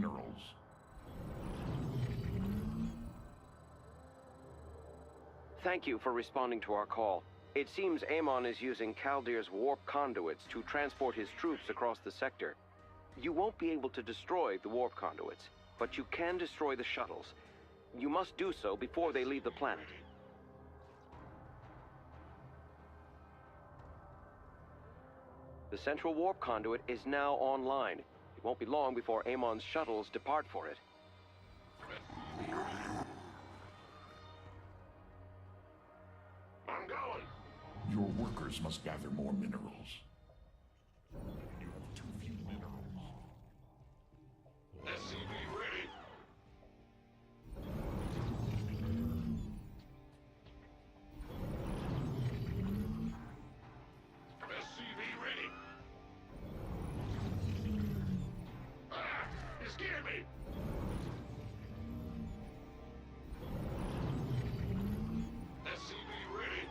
minerals. Thank you for responding to our call. It seems Amon is using Kaldir's warp conduits to transport his troops across the sector. You won't be able to destroy the warp conduits, but you can destroy the shuttles. You must do so before they leave the planet. The central warp conduit is now online. It won't be long before Amon's shuttles depart for it. I'm going. Your workers must gather more minerals. You have too few minerals. SCV ready. SCV ready. Ah! You scared me! SCV ready.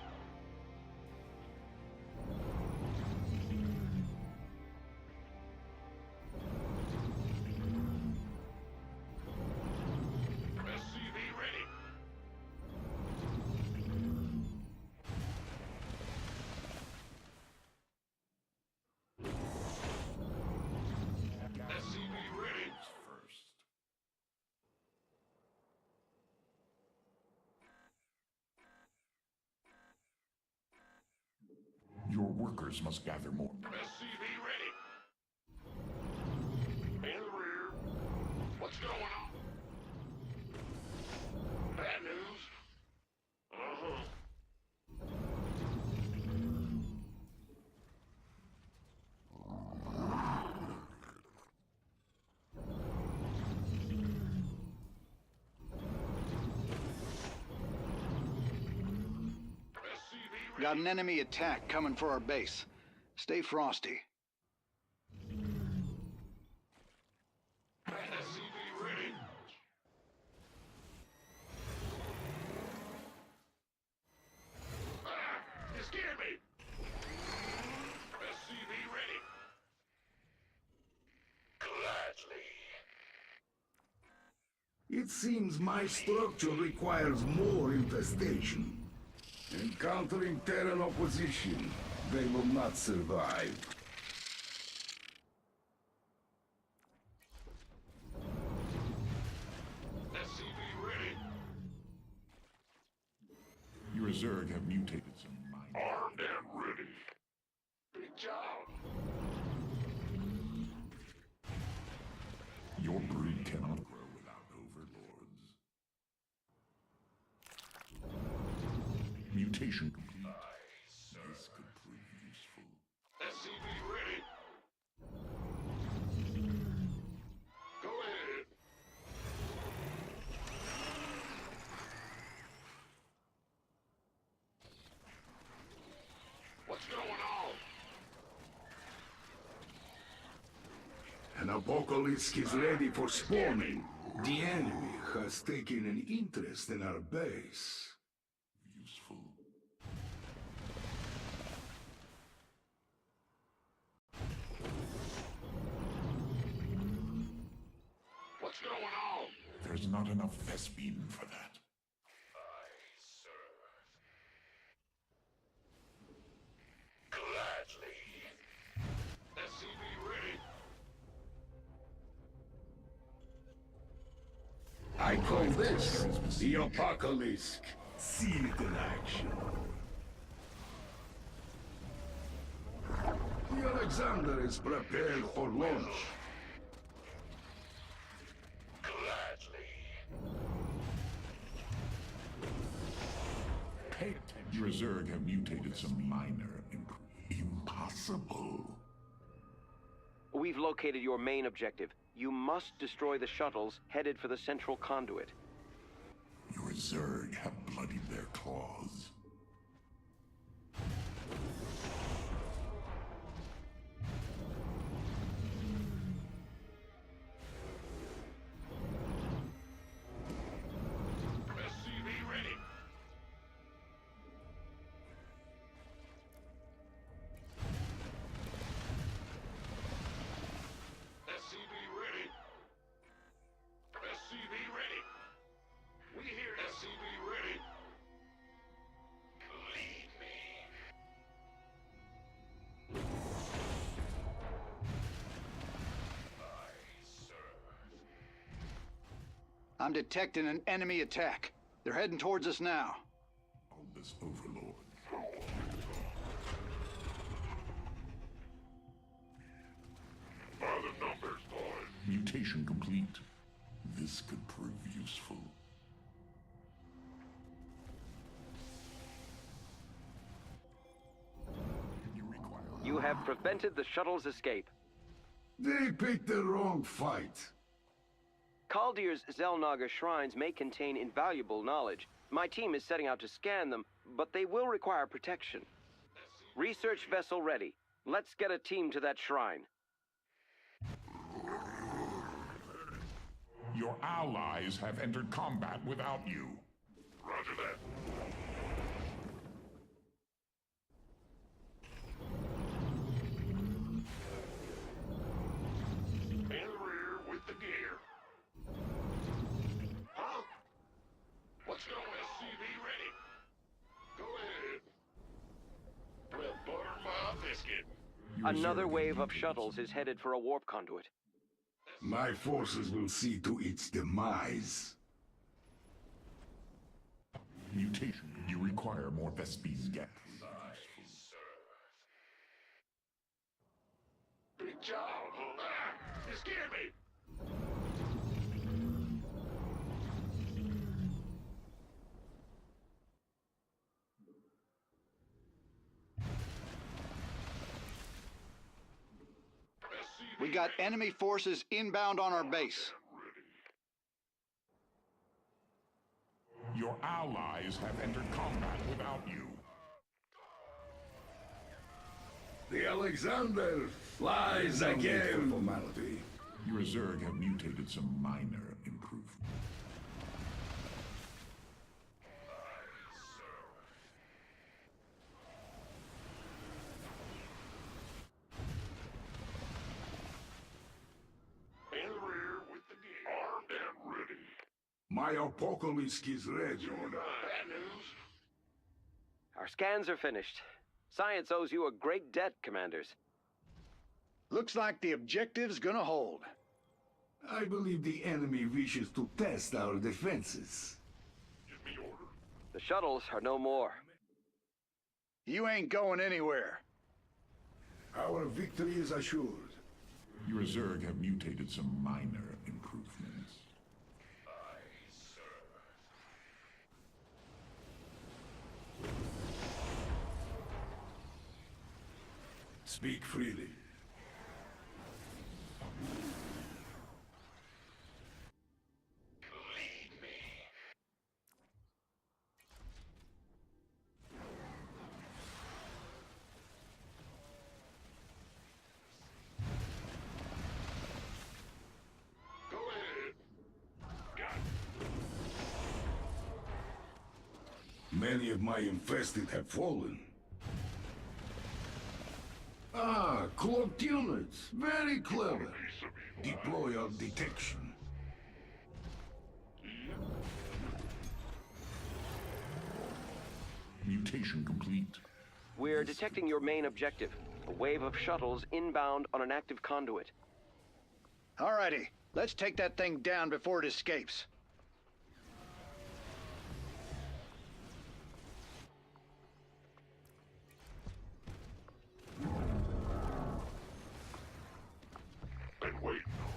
SCV ready. SCV ready. First. Your workers must gather more. SCV ready. In the rear. What's going on? Bad news. Uh-huh. SCV ready. Got an enemy attack coming for our base. Stay frosty. SCV ready. Ah! You scared me! SCV ready. Gladly. It seems my structure requires more infestation. Encountering Terran opposition, they will not survive. SCV ready. Your Zerg have mutated some minor. Armed and ready. Big job. Your brood cannot grow without overlords. Mutation complete. This could prove useful. SCV ready. Go ahead. What's going on? An Apocalypse is ready for spawning. The enemy has taken an interest in our base. Useful. What's going on? There's not enough Vespene for that. I serve. Gladly. SCV ready. I call this the Apocalypse. See it in action. The Alexander is prepared for launch. Gladly. Pay attention. Your Zerg have mutated some minor impossible. We've located your main objective. You must destroy the shuttles headed for the central conduit. Your Zerg have bloodied their claws. SCV ready. SCV ready. I'm detecting an enemy attack. They're heading towards us now. All this overlord. By the numbers, boys. Mutation complete. This could prove useful. You require... You have prevented the shuttle's escape. They picked the wrong fight. Kaldyr's Zelnaga shrines may contain invaluable knowledge. My team is setting out to scan them, but they will require protection. Research vessel ready. Let's get a team to that shrine. Your allies have entered combat without you. Roger that. In the rear with the gear. Huh? Let's go, SCV ready. Go ahead. Well, butter my biscuit. You Another reserve wave of mutated shuttles is headed for a warp conduit. My forces will see to its demise. mutation. You require more Vespes gas. Big job. You scared me. We got enemy forces inbound on our base. Your allies have entered combat without you. The Alexander flies again. Formality. Your Zerg have mutated some minor improvements. In the rear with the gear. Armed and ready. My Apocalypse is ready. Bad news. Our scans are finished. Science owes you a great debt, Commanders. Looks like the objective's gonna hold. I believe the enemy wishes to test our defenses. Give me order. The shuttles are no more. You ain't going anywhere. Our victory is assured. Your Zerg have mutated some minor improvements. Speak freely. Lead me. Go ahead. Got it. Many of my infested have fallen. Ah, cloaked units. Very clever. Deploy our detection. Mutation complete. We're detecting your main objective, a wave of shuttles inbound on an active conduit. Alrighty, let's take that thing down before it escapes. Been waiting on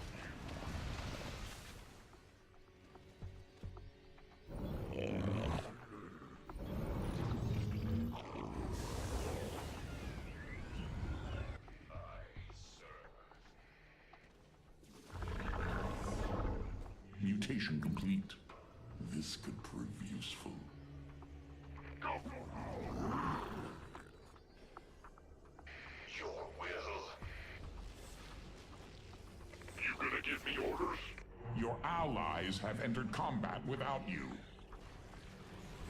Mutation complete. This could prove useful. Go. Your will. You gonna give me orders? Your allies have entered combat without you.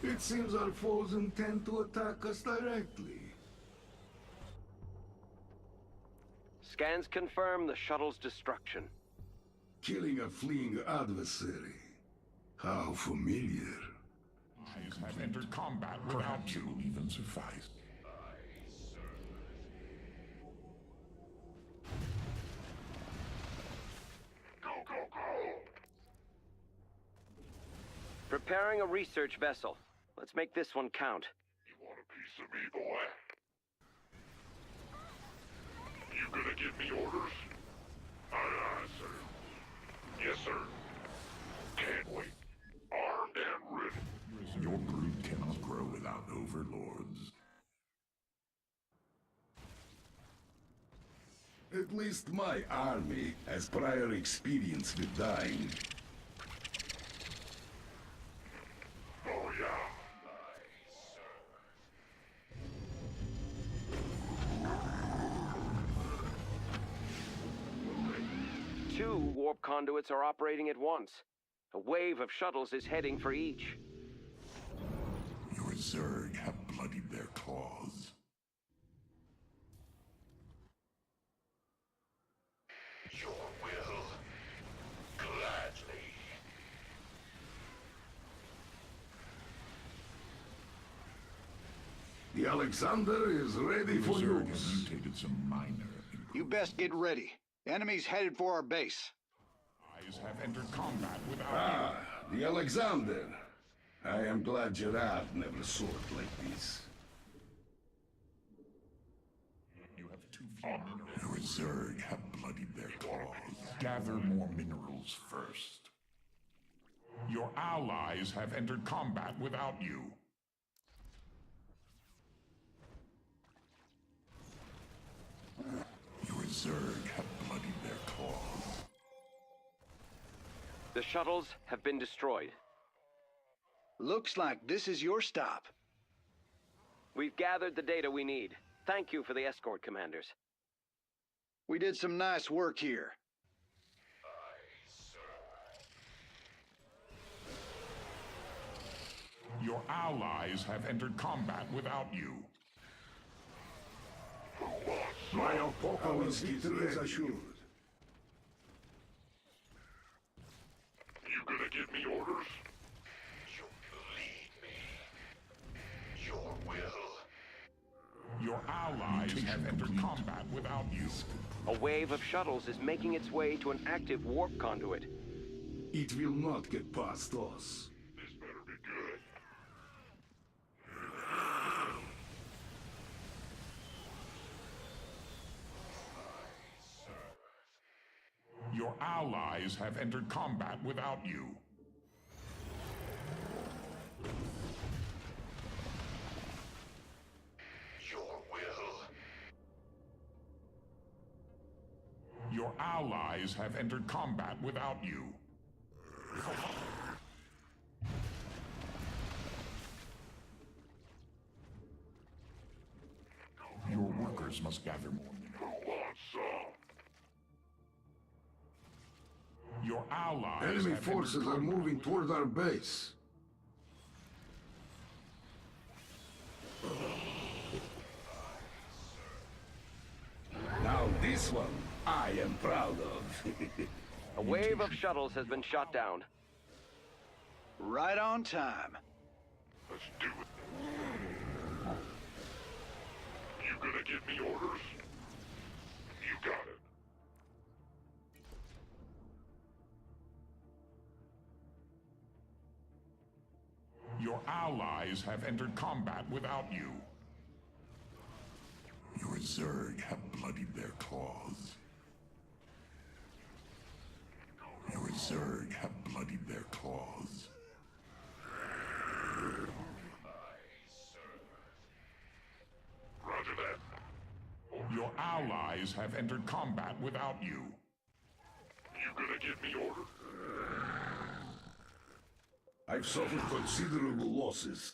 It seems our foes intend to attack us directly. Scans confirm the shuttle's destruction. Killing a fleeing adversary. How familiar. Allies have entered combat without you. Will even suffice. Go, go, go. Preparing a research vessel. Let's make this one count. You want a piece of me, boy? You gonna give me orders? Aye, aye, sir. Yes, sir. Can't wait. Armed and ready. Your brood cannot grow without overlords. At least my army has prior experience with dying. Oh, yeah. 2 warp conduits are operating at once. A wave of shuttles is heading for each. Your Zerg have bloodied their claws. Your will. Gladly. The Alexander is ready Your for Zerg have use. mutated some minor You best get ready. Enemies headed for our base. allies have entered combat without Ah, the Alexander. I am glad Gerard never saw it like this. you. You have too few minerals. Your Zerg have bloodied their claws. Gather more minerals first. Your allies have entered combat without you. Your Zerg have bloodied their claws. The shuttles have been destroyed. Looks like this is your stop. We've gathered the data we need. Thank you for the escort, commanders. We did some nice work here. Your allies have entered combat without you. My apocalypse victory is assured. You gonna give me orders? You lead me. Your will. Your allies have entered combat without you. A wave of shuttles is making its way to an active warp conduit. It will not get past us. This better be good. Your allies have entered combat without you. Your will. Your allies have entered combat without you. Your workers must gather more minerals. Who wants some? Your allies Enemy have forces entered are combat moving with- toward our base. Now this one, I am proud of. A wave of shuttles has been shot down. Right on time. Let's do it. You gonna give me orders? You got it. Your allies have entered combat without you. Your Zerg have bloodied their claws. Your Zerg have bloodied their claws. Roger that. Your allies have entered combat without you. You gonna give me orders? I've suffered considerable losses.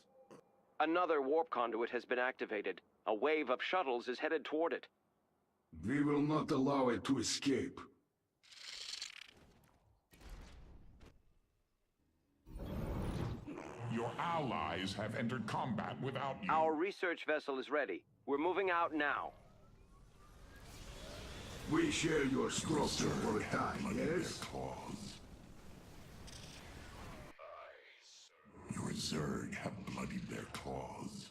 Another warp conduit has been activated. A wave of shuttles is headed toward it. We will not allow it to escape. Your allies have entered combat without you. Our research vessel is ready. We're moving out now. We share your structure for a time, Bloodied their yes? claws. Your Zerg have bloodied their claws.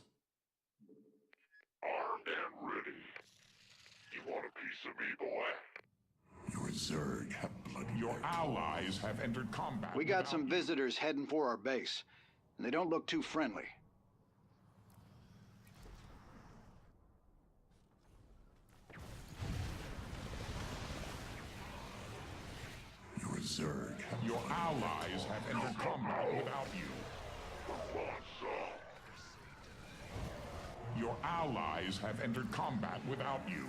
Armed and ready. You want a piece of me, boy? Your Zerg have bloodied Your allies have entered combat. We got some without you. visitors heading for our base, and they don't look too friendly. Your Zerg. Your allies have entered combat without you. Your allies have entered combat without you.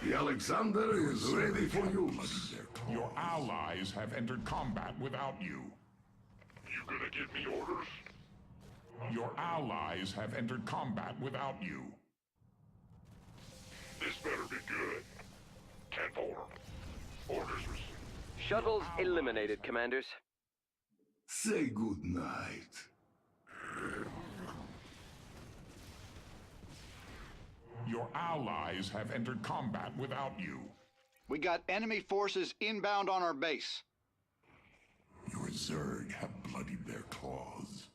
The Alexander is ready for use. Your allies have entered combat without you. You gonna give me orders? Your allies have entered combat without you. This better be good. 10-4. Orders received. Shuttles eliminated, Commanders. Say good night. Your allies have entered combat without you. We got enemy forces inbound on our base. Your Zerg have bloodied their claws.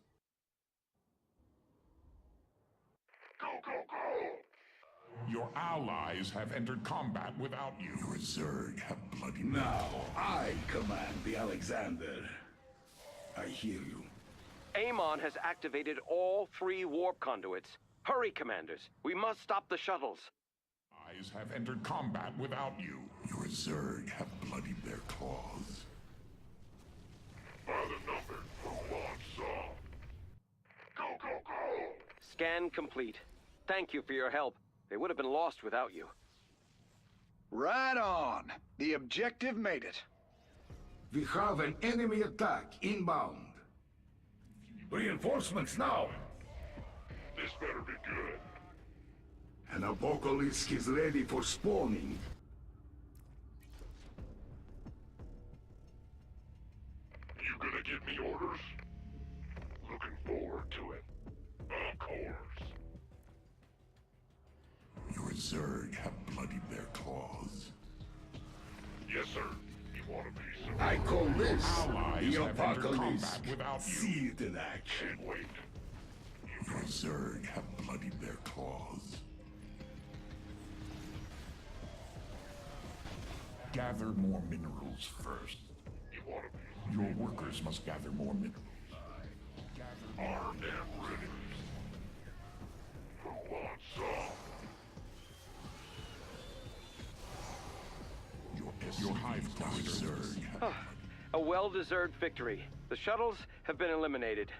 Go, go, go! Your allies have entered combat without you. Your Zerg have bloodied Now I command the Alexander. I hear you. Amon has activated all 3 warp conduits. Hurry, Commanders. We must stop the shuttles. allies have entered combat without you. Your Zerg have bloodied their claws. By the number, who wants some? Go, go, go! Scan complete. Thank you for your help. They would have been lost without you. Right on. The objective made it. We have an enemy attack inbound. Reinforcements now! This better be good. An apocalypse is ready for spawning. You gonna give me orders? Looking forward to it. Of course. Your Zerg have bloodied their claws. Yes, sir. You want a piece of I call this Allies the have entered apocalypse. combat without you. See it in action. Can't wait. Your Zerg have bloodied their claws. Gather more minerals first. You want a piece? Your workers must gather more minerals. Armed and ready. Who wants some? Your hive cluster Zerg have A well-deserved victory. The shuttles have been eliminated.